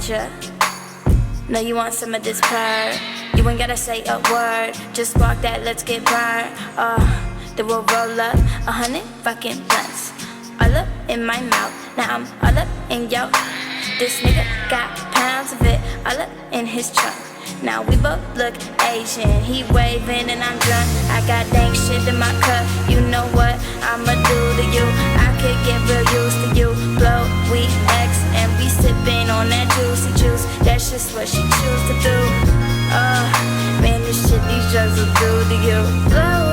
ya. Know you want some of this purr. You ain't gotta say a word, just walk that, let's get burned. Then we'll roll up 100 fucking blunts. All up in my mouth, now I'm all up in yo. This nigga got pounds of it, all up in his trunk. Now we both look Asian, he waving and I'm drunk. I got dank shit in my cup, you know what I'ma do to you. I could get real used to you. Blow, we X, and we sipping on that juicy juice. That's just what she choose to do. Man, this shit these drugs will do to you. Blow